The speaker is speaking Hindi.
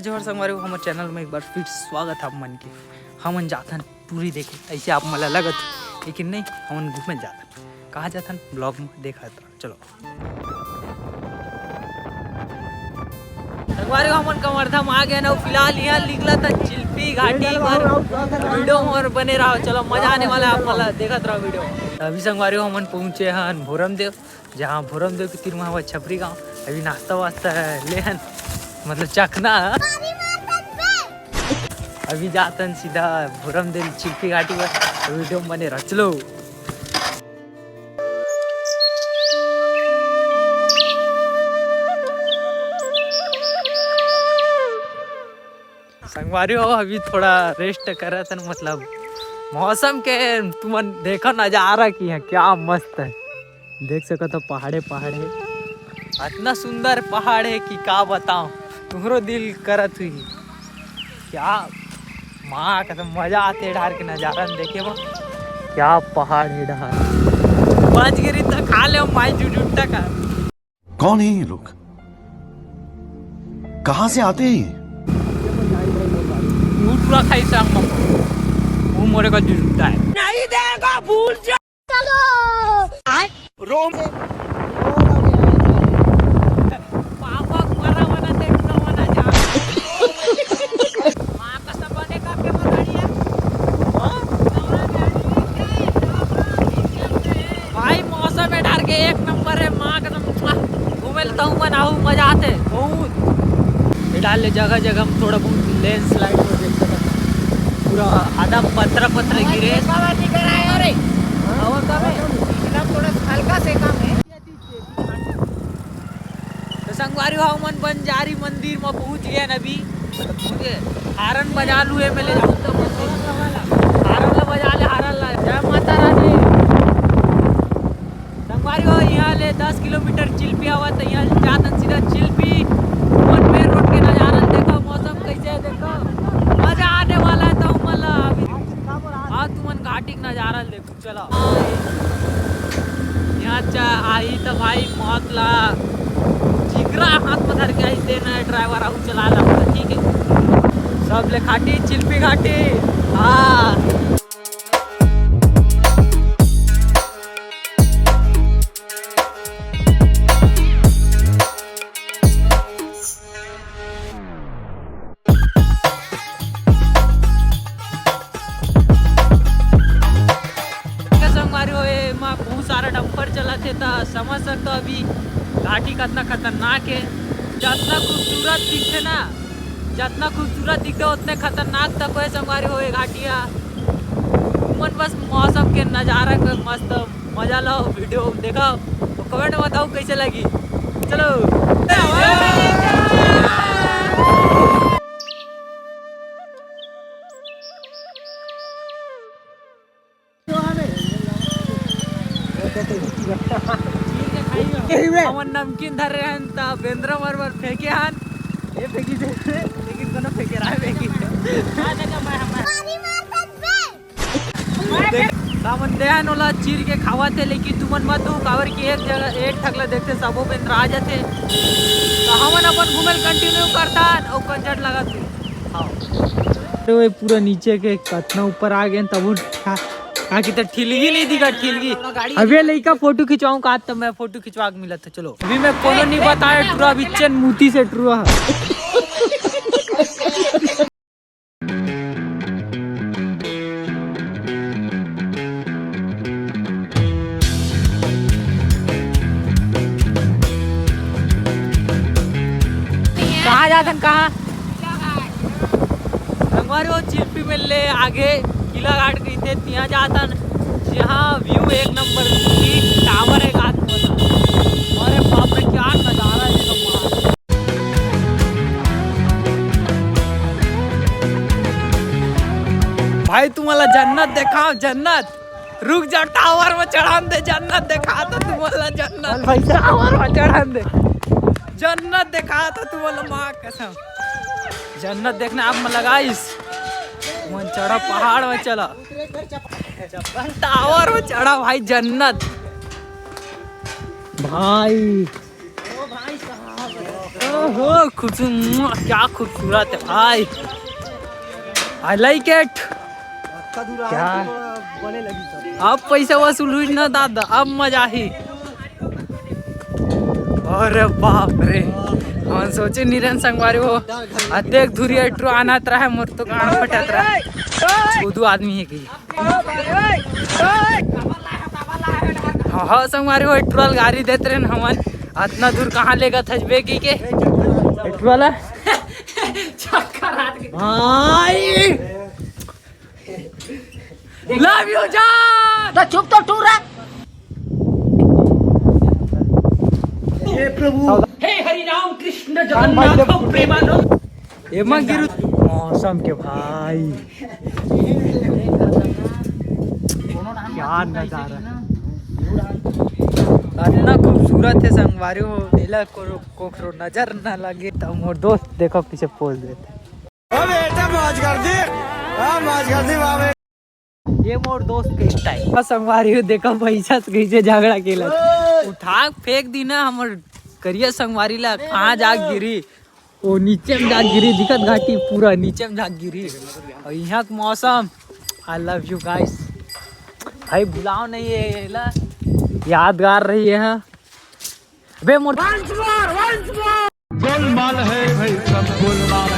जोहर संगवारी को हमारे चैनल में एक बार फिर स्वागत है। मन के हमन जाथन पूरी देखे ऐसे आप मला लगत, लेकिन नहीं, हमन घूमे जाथन। कहाँ जाथन ब्लॉग में देखा था। चलो संगवारी को हमन कमरधम आ गए ना। फिलहाल यहाँ निकला था चिल्पी घाटी पर। वीडियो और बने रहो, चलो मजा आने वाला है। आप मला देखत रहो वीडियो। अभी संगवारी को हमन पहुँचे हैं भोरमदेव, जहाँ भोरमदेव के तीर में हुआ छपरी गाँव। अभी नाश्ता वास्ता लेहन, मतलब चखना। अभी जातन सीधा भोरमदेव चिल्पी घाटी पर। वीडियो बने रह, चलो। संगवारी हो अभी थोड़ा रेस्ट करा था, मतलब मौसम के तुम देखो नजारा की है क्या मस्त है। देख सको तो पहाड़े पहाड़े, इतना सुंदर पहाड़ है कि क्या बताऊं। तुम्हारो दिल करत हुई क्या माँ का, तो मजा आते ढार के नजारा देखे वो क्या पहाड़ है ढार। बच गिरी तो खा ले माई जुजुट्टा का। कौन है ये लोग, कहाँ से आते हैं? पूरा खाई संग वो मोरे का जुजुट्टा है। नहीं देगा भूल जा। चलो रोम एक नंबर है। माँ का घूमे लेता हूँ, बनाऊ मजा आते बहुत। डाले जगह जगह हम थोड़ा बहुत लैंडस्लाइड हो देख सकते, पूरा आधा पत्थर गिरे। थोड़ा हल्का से कम है। तो संगवारी हमन बंजारी मंदिर में पहुँच गए अभी। हारन बजा लू है, मैं ले जाऊँ तो हारन बजा ले, हारन ला। जय माता रानी। यहाँ ले 10 किलोमीटर चिल्पी आवा, तो यहाँ जातन सीधा चिल्पी मेन रोड के नजारा देखो। मौसम कैसे है देखो, मजा आने वाला है। तो मतलब अभी हाँ तुमन घाटी का नजारा देखो। चलो यहाँ आई तो भाई मौत ला जिगरा हाथ में धर के आई देना है। ड्राइवर आऊ चला ला, ठीक है। सब ले घाटी चिल्पी घाटी। हाँ बहुत सारा डंपर चला थे, तो समझ सकते हो अभी घाटी कितना खतरनाक है। जितना खूबसूरत दिखते ना, जितना खूबसूरत दिखते उतने खतरनाक तक है संगवारी हो घाटिया। मन बस मौसम के नज़ारा का मस्त मजा लो। वीडियो देखो तो कमेंट में बताओ कैसे लगी। चलो हमन नमकीन धर रहे हैं, तो बेंद्रा बरबर फेंके हन। ये फेंकी दे, लेकिन कोनो फेंके रहा है फेंकी। सामन देहन वाला चीर के खावा थे, लेकिन तुमन मत हो कावर की एक जगह एक ठकला देखते सबो बेंद्रा आ जाते। तो हमन अपन घूमल कंटिन्यू करता और कंजट लगा थे। हाँ पूरा नीचे के कितना ऊपर आ गए, तब की तो ठिलगी नहीं दिखा। ठिलगी अभी लड़का फोटो खिंचवाऊं का, तो मैं फोटो खिंचवा के मिला था। चलो अभी मैं कोनो नहीं बताया, टूरा बिचन मूती से टूरा। कहाँ जातन, कहाँ संगवारी वो चिल्पी में ले आगे किला घाट गई थे, यहाँ जातन। यहाँ व्यू एक नंबर, टावर है घाट में। अरे बाप रे क्या नजारा है सब। भाई तुम्हारा जन्नत दिखाओ, जन्नत। रुक जा, टावर में चढ़ान दे। जन्नत दिखा तो तुम्हारा, जन्नत भाई टावर में चढ़ान दे। जन्नत दिखा तो तुम्हारा, माँ कसम जन्नत देखने आप में लगाइस। मन चढ़ा पहाड़ में, चला टावर में चढ़ा भाई। जन्नत भाई, ओ भाई साहब ओहो क्या खूबसूरत है भाई, आई लाइक इट। क्या अब पैसा वसूल हुई ना दादा, अब मजा ही। अरे बाप रे, हम सोचे निरन संगवारी हो अत्येक धुरी एट्रो आनात रहा मोर तो गाड़ फटत रहा, दो आदमी है की। हाँ संगवारी हो एट्रोल गाड़ी देते रहे हमन, इतना दूर कहाँ लेगा थजबे की के एट्रोल चक्कर आ गई भाई। लव यू जान। तो चुप तो टूरा। हे प्रभु, हे हरि राम कृष्ण जगन्नाथ प्रेमानंद। एमा गिरु मौसम के भाई, क्या नजारा, इतना खूबसूरत है संगवारी हो, नीला कोकरो नजर ना लगे। तो मोर दोस्त देखो पीछे पोज देते, मौज कर दी, मौज कर दी बाबे। ये मोर दोस्त के स्टाइल। संगवारी हो देखो पैसा से कैसे झगड़ा केला, उठा फेंक दी ना हमर करिया संगवारी ला, कहाँ जाग गिरी, वो नीचे में जाग गिरी, दिखत घाटी पूरा नीचे में जाग गिरी। और यहाँ का मौसम, आई लव यू गाइस भाई, बुलाओ नहीं है ला, यादगार रही है। बे मोर गोलमाल है भाई, सब गोलमाल है।